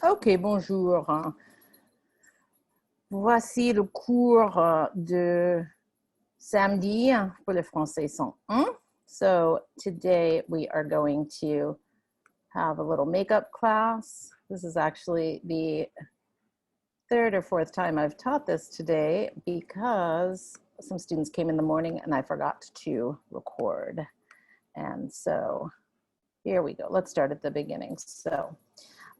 Ok, bonjour. Voici le cours de samedi pour le français 101. So today we are going to have a little makeup class. This is actually the third or fourth time I've taught this today because some students came in the morning and I forgot to record. And so here we go. Let's start at the beginning. So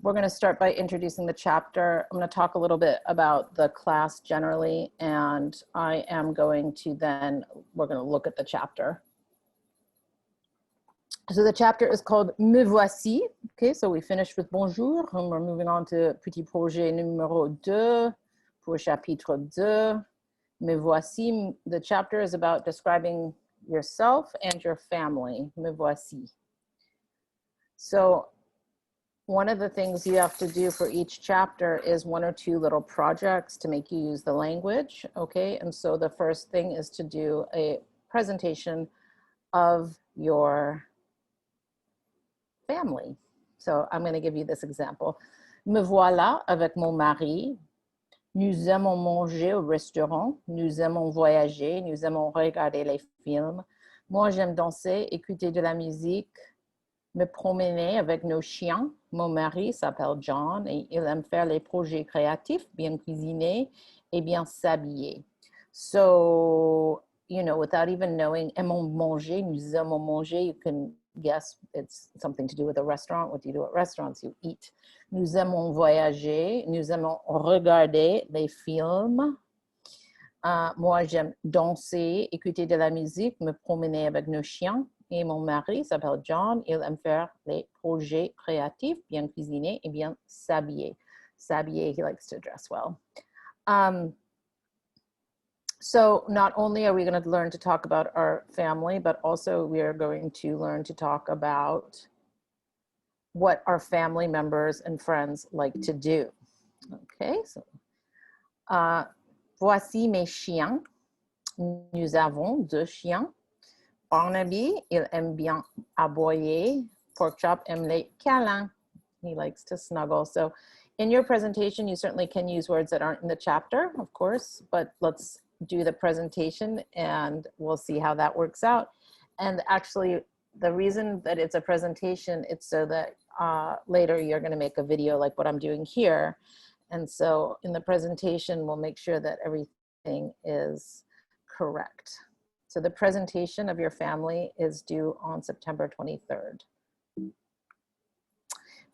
we're going to start by introducing the chapter. I'm going to talk a little bit about the class generally, and I am going to we're going to look at the chapter. So the chapter is called Me voici. Okay, so we finished with bonjour, and we're moving on to petit projet numéro 2 pour chapitre 2. Me voici. The chapter is about describing yourself and your family. Me voici. So one of the things you have to do for each chapter is one or two little projects to make you use the language, okay? And so the first thing is to do a presentation of your family. So I'm going to give you this example. Me voilà avec mon mari. Nous aimons manger au restaurant. Nous aimons voyager. Nous aimons regarder les films. Moi, j'aime danser, écouter de la musique, me promener avec nos chiens. Mon mari s'appelle John et il aime faire les projets créatifs, bien cuisiner et bien s'habiller. So, you know, without even knowing, aimons manger, nous aimons manger, you can guess it's something to do with a restaurant. What do you do at restaurants? You eat. Nous aimons voyager, nous aimons regarder les films. Moi, j'aime danser, écouter de la musique, me promener avec nos chiens. Et mon mari s'appelle John. Il aime faire les projets créatifs, bien cuisiner et bien s'habiller. S'habiller, he likes to dress well. So not only are we going to learn to talk about our family, but also we are going to learn to talk about what our family members and friends like to do. Okay, so voici mes chiens. Nous avons 2 chiens. Barnaby, il aime bien aboyer. Pork Chop aime les câlins. He likes to snuggle. So in your presentation, you certainly can use words that aren't in the chapter, of course, but let's do the presentation and we'll see how that works out. And actually, the reason that it's a presentation, it's so that later you're going to make a video like what I'm doing here. And so in the presentation, we'll make sure that everything is correct. So the presentation of your family is due on September 23rd.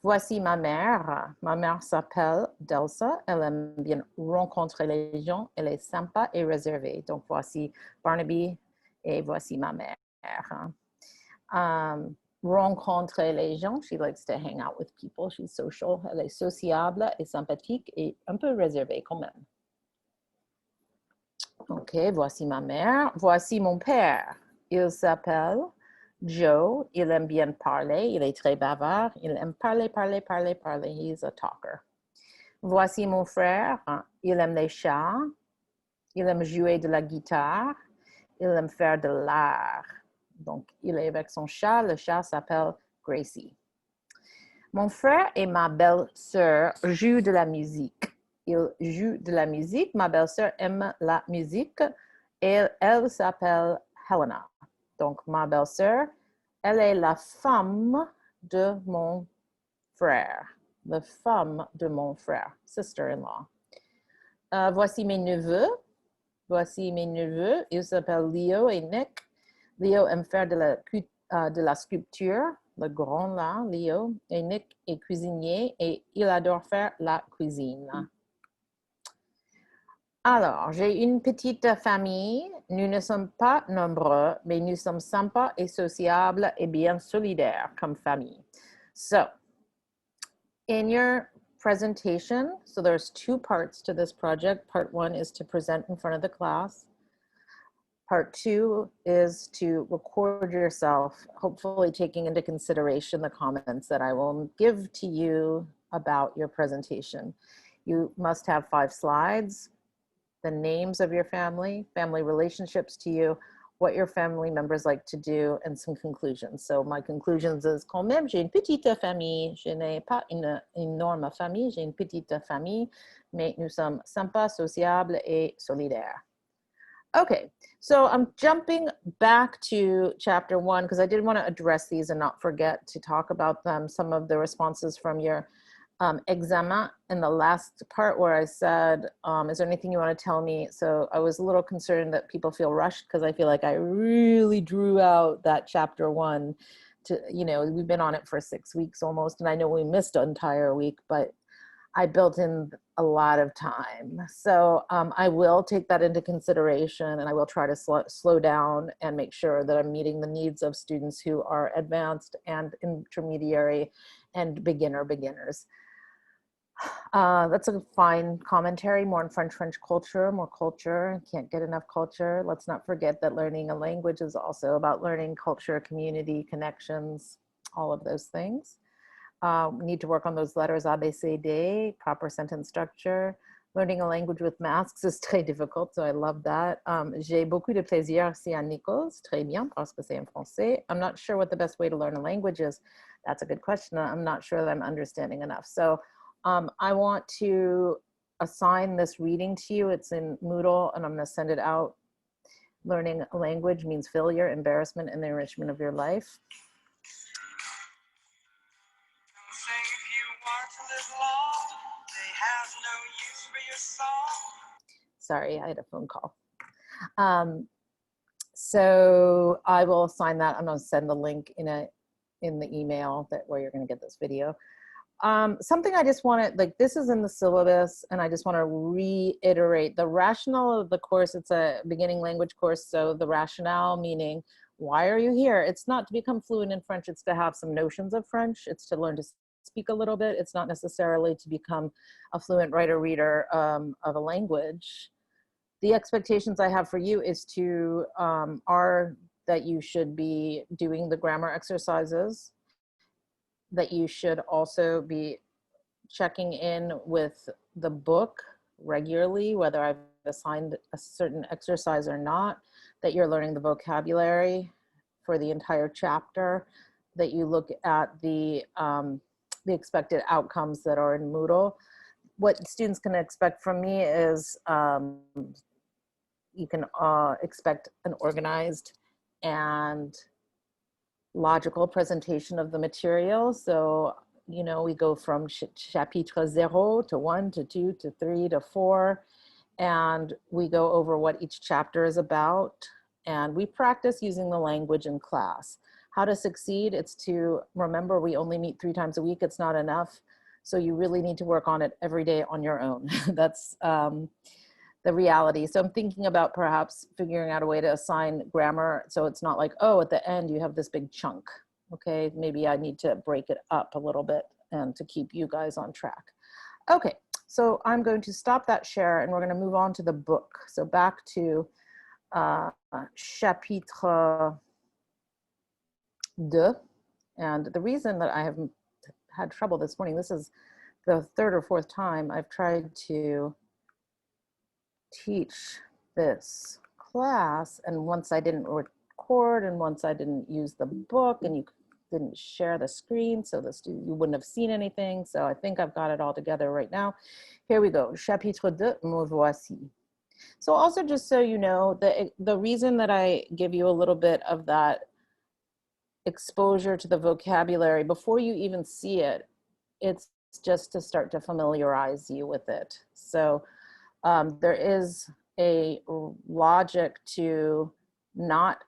Voici ma mère. Ma mère s'appelle Delsa. Elle aime bien rencontrer les gens. Elle est sympa et réservée. Donc voici Barnaby et voici ma mère. Rencontrer les gens. She likes to hang out with people. She's social. Elle est sociable et sympathique et un peu réservée quand même. Ok, voici ma mère. Voici mon père. Il s'appelle Joe. Il aime bien parler. Il est très bavard. Il aime parler. He's a talker. Voici mon frère. Il aime les chats. Il aime jouer de la guitare. Il aime faire de l'art. Donc, il est avec son chat. Le chat s'appelle Gracie. Mon frère et ma belle-sœur jouent de la musique. Il joue de la musique. Ma belle-sœur aime la musique. Elle s'appelle Helena. Donc, ma belle-sœur, elle est la femme de mon frère. La femme de mon frère. Sister-in-law. Voici mes neveux. Ils s'appellent Leo et Nick. Leo aime faire de la sculpture. Le grand là, Leo. Et Nick est cuisinier et il adore faire la cuisine. Alors, j'ai une petite famille. Nous ne sommes pas nombreux, mais nous sommes sympas et sociables et bien solidaires comme famille. So, in your presentation, so there's 2 parts to this project. Part 1 is to present in front of the class. Part 2 is to record yourself, hopefully taking into consideration the comments that I will give to you about your presentation. You must have 5 slides. The names of your family relationships to you, what your family members like to do, and some conclusions. So my conclusions is quand même, j'ai une petite famille. Je n'ai pas une énorme famille, j'ai une petite famille, mais nous sommes sympas, sociables et solidaires. Okay, so I'm jumping back to chapter 1 because I did want to address these and not forget to talk about them. Some of the responses from your examen in the last part where I said, is there anything you want to tell me? So I was a little concerned that people feel rushed because I feel like I really drew out that chapter 1 to, you know, we've been on it for 6 weeks almost, and I know we missed an entire week, but I built in a lot of time. So I will take that into consideration, and I will try to slow down and make sure that I'm meeting the needs of students who are advanced and intermediary and beginners. That's a fine commentary, more on French culture, more culture, can't get enough culture. Let's not forget that learning a language is also about learning culture, community, connections, all of those things. We need to work on those letters A, B, C, D, proper sentence structure. Learning a language with masks is très difficult, so I love that. J'ai beaucoup de plaisir ici à Nichols. Très bien, parce que c'est en français. I'm not sure what the best way to learn a language is. That's a good question. I'm not sure that I'm understanding enough. So I want to assign this reading to you. It's in Moodle, and I'm going to send it out. Learning a language means failure, embarrassment, and the enrichment of your life. Sorry, I had a phone call. So I will assign that. I'm going to send the link in the email that where you're going to get this video. Something I just want to, like, this is in the syllabus, and I just want to reiterate the rationale of the course. It's a beginning language course. So the rationale, meaning, why are you here? It's not to become fluent in French. It's to have some notions of French. It's to learn to speak a little bit. It's not necessarily to become a fluent writer, reader of a language. The expectations I have for you is to, are that you should be doing the grammar exercises, that you should also be checking in with the book regularly, whether I've assigned a certain exercise or not, that you're learning the vocabulary for the entire chapter, that you look at the expected outcomes that are in Moodle. What students can expect from me is you can expect an organized and logical presentation of the material. So, you know, we go from chapitre 0 to 1 to 2 to 3 to 4, and we go over what each chapter is about, and we practice using the language in class. How to succeed, it's to remember we only meet 3 times a week. It's not enough. So you really need to work on it every day on your own. That's the reality. So I'm thinking about perhaps figuring out a way to assign grammar so it's not like, oh, at the end you have this big chunk. Okay, maybe I need to break it up a little bit and to keep you guys on track. Okay, so I'm going to stop that share and we're going to move on to the book. So back to chapitre 2. And the reason that I have had trouble this morning, this is the 3rd or 4th time I've tried to teach this class, and once I didn't record, and once I didn't use the book, and you didn't share the screen, so you wouldn't have seen anything. So I think I've got it all together right now. Here we go. Chapitre 2, me voici. So also, just so you know, the reason that I give you a little bit of that exposure to the vocabulary before you even see it, it's just to start to familiarize you with it. So there is a logic to not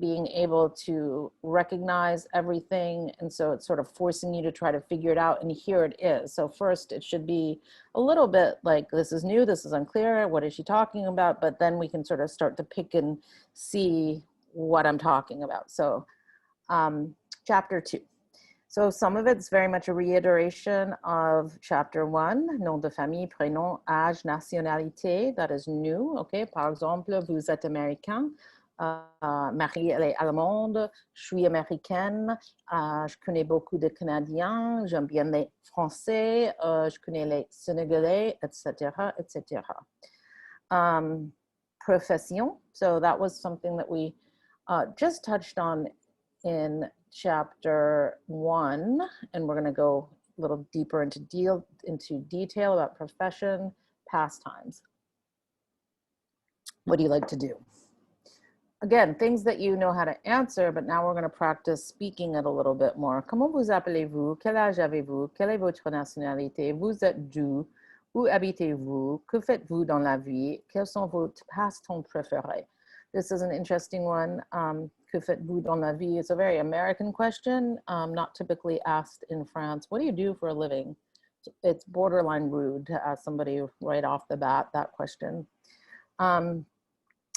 being able to recognize everything. And so it's sort of forcing you to try to figure it out. And here it is. So first it should be a little bit like, this is new, this is unclear, what is she talking about? But then we can sort of start to pick and see what I'm talking about. So chapter 2. So some of it's very much a reiteration of chapter 1, nom de famille, prénom, âge, nationalité, that is new, okay? Par exemple, vous êtes américain, Marie, elle est allemande, je suis américaine, je connais beaucoup de Canadiens, j'aime bien les Français, je connais les Sénégalais, etc., etc. Profession, so that was something that we just touched on in chapter 1, and we're going to go a little deeper into detail about profession, pastimes. What do you like to do? Again, things that you know how to answer, but now we're going to practice speaking it a little bit more. Comment vous appelez-vous? Quel âge avez-vous? Quelle est votre nationalité? Vous êtes d'où? Où habitez-vous? Que faites-vous dans la vie? Quels sont vos passe-temps préférés? This is an interesting one. Que faites-vous dans la vie? It's a very American question, not typically asked in France. What do you do for a living? It's borderline rude to ask somebody right off the bat that question.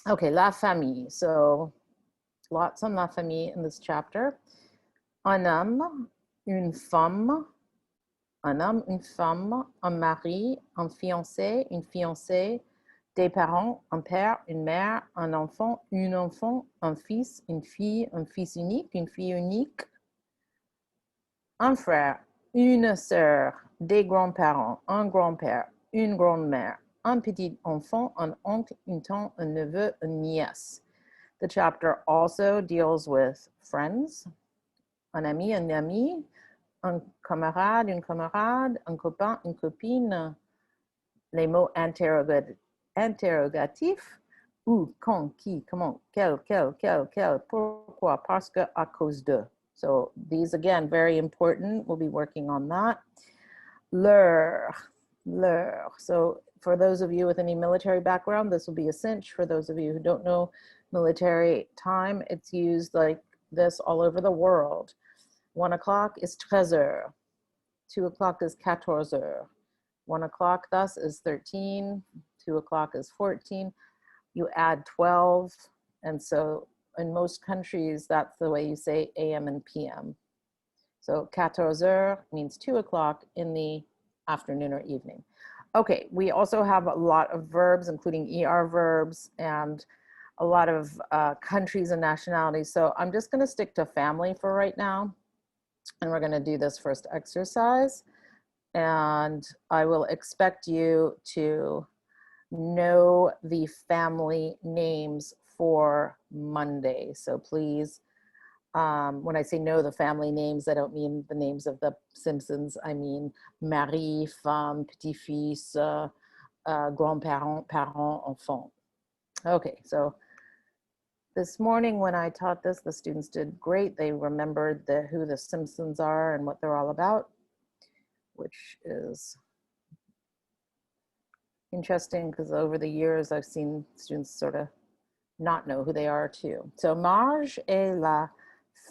Okay, la famille. So lots on la famille in this chapter. Un homme, une femme, un homme, une femme, un mari, un fiancé, une fiancée, des parents, un père, une mère, un enfant, un fils unique, une fille unique, un frère, une sœur, des grands-parents, un grand-père, une grand-mère, un petit enfant, un oncle, une tante, un neveu, une nièce. The chapter also deals with friends, un ami, une amie, un camarade, une camarade, un copain, une copine, les mots interrogatifs, où, quand, qui, comment, quel, pourquoi, parce que, à cause de. So these, again, very important. We'll be working on that. L'heure. So for those of you with any military background, this will be a cinch. For those of you who don't know military time, it's used like this all over the world. 1 o'clock is 13 heures. 2 o'clock is 14 heures. 1 o'clock thus is 13. 2 o'clock is 14. You add 12. And so in most countries, that's the way you say AM and PM. So 14 heures means 2 o'clock in the afternoon or evening. Okay, we also have a lot of verbs, including ER verbs and a lot of countries and nationalities. So I'm just gonna stick to family for right now. And we're gonna do this first exercise. And I will expect you to know the family names for Monday. So please, when I say know the family names, I don't mean the names of the Simpsons. I mean mari, femme, petit-fils, grand-parent, parent, enfant. Okay, so this morning when I taught this, the students did great. They remembered who the Simpsons are and what they're all about, which is interesting because over the years I've seen students sort of not know who they are too. So Marge est la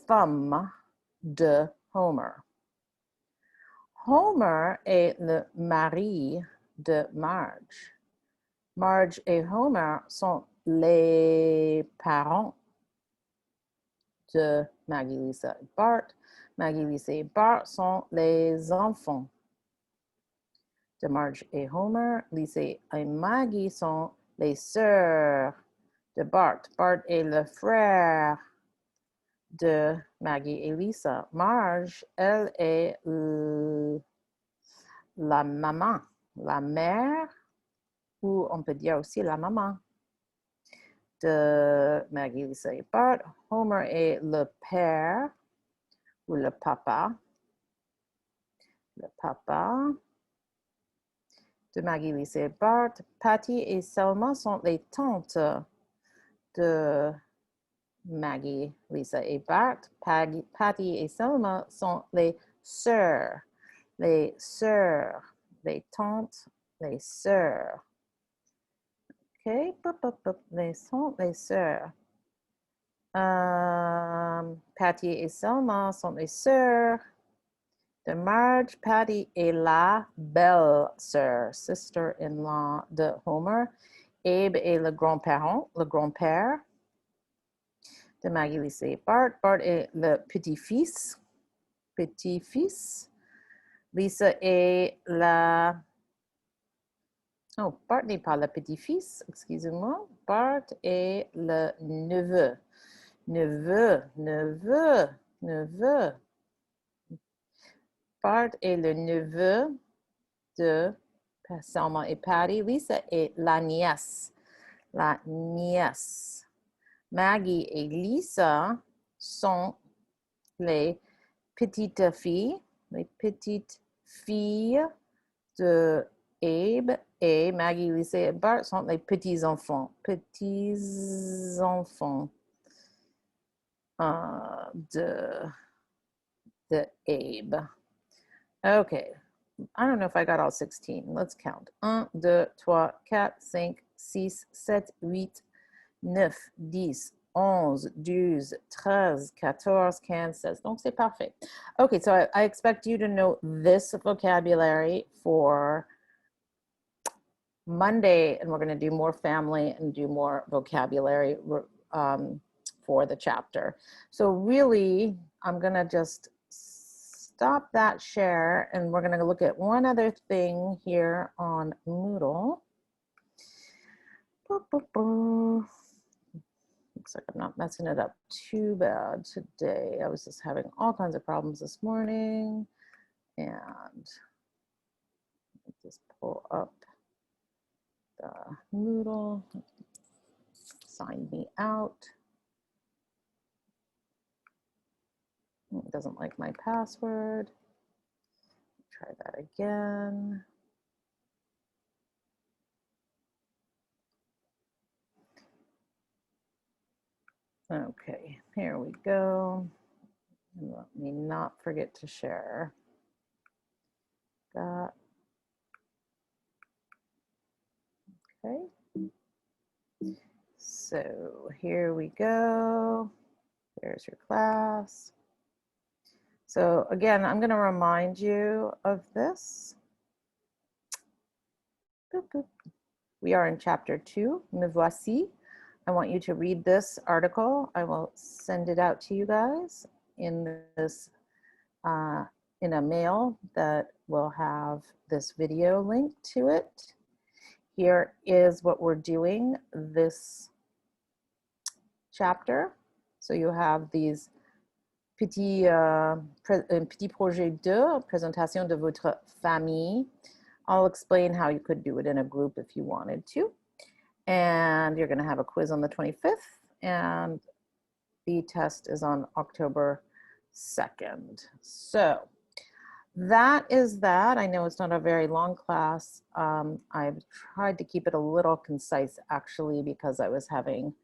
femme de Homer. Homer est le mari de Marge. Marge et Homer sont les parents de Maggie, Lisa et Bart. Maggie, Lisa et Bart sont les enfants de Marge et Homer. Lisa et Maggie sont les sœurs de Bart. Bart est le frère de Maggie et Lisa. Marge, elle est la maman, la mère, ou on peut dire aussi la maman de Maggie, Lisa et Bart. Homer est le père ou le papa. Le papa de Maggie, Lisa et Bart. Patty et Selma sont les tantes de Maggie, Lisa et Bart. Patty et Selma sont les sœurs, les tantes, les sœurs. Okay, les sont les sœurs. Patty et Selma sont les sœurs de Marge. Patty est la belle-sœur, sister-in-law de Homer. Abe est le grand-parent, le grand-père de Maggie, Lisa et Bart. Bart est le petit-fils. Lisa est la... Oh, Bart n'est pas le petit-fils, excusez-moi. Bart est le neveu. Neveu. Bart est le neveu de Selma et Patty. Lisa est la nièce. Maggie et Lisa sont les petites filles de Abe, et Maggie, Lisa et Bart sont les petits-enfants. Petits-enfants de Abe. Okay, I don't know if I got all 16. Let's count. 1, 2, 3, 4, 5, 6, 7, 8, 9, 10, 11, 12, 13, 14, 15, 16. Donc, c'est parfait. Okay, so I expect you to know this vocabulary for Monday, and we're going to do more family and do more vocabulary for the chapter. So really, I'm going to just stop that share, and we're going to look at one other thing here on Moodle. Looks like I'm not messing it up too bad today. I was just having all kinds of problems this morning, and just pull up the Moodle. Sign me out. It doesn't like my password. Try that again. Okay, here we go. And let me not forget to share that. Okay. So here we go. There's your class. So again, I'm going to remind you of this. Boop, boop. We are in chapter 2, Me voici. I want you to read this article. I will send it out to you guys in this in a mail that will have this video link to it. Here is what we're doing this chapter. So you have these petit projet 2, présentation de votre famille. I'll explain how you could do it in a group if you wanted to. And you're going to have a quiz on the 25th, and the test is on October 2nd. So that is that. I know it's not a very long class. I've tried to keep it a little concise, actually, because I was having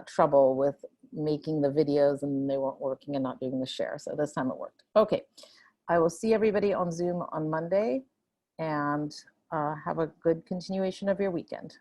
trouble with making the videos and they weren't working and not doing the share. So this time it worked. Okay, I will see everybody on Zoom on Monday, and have a good continuation of your weekend.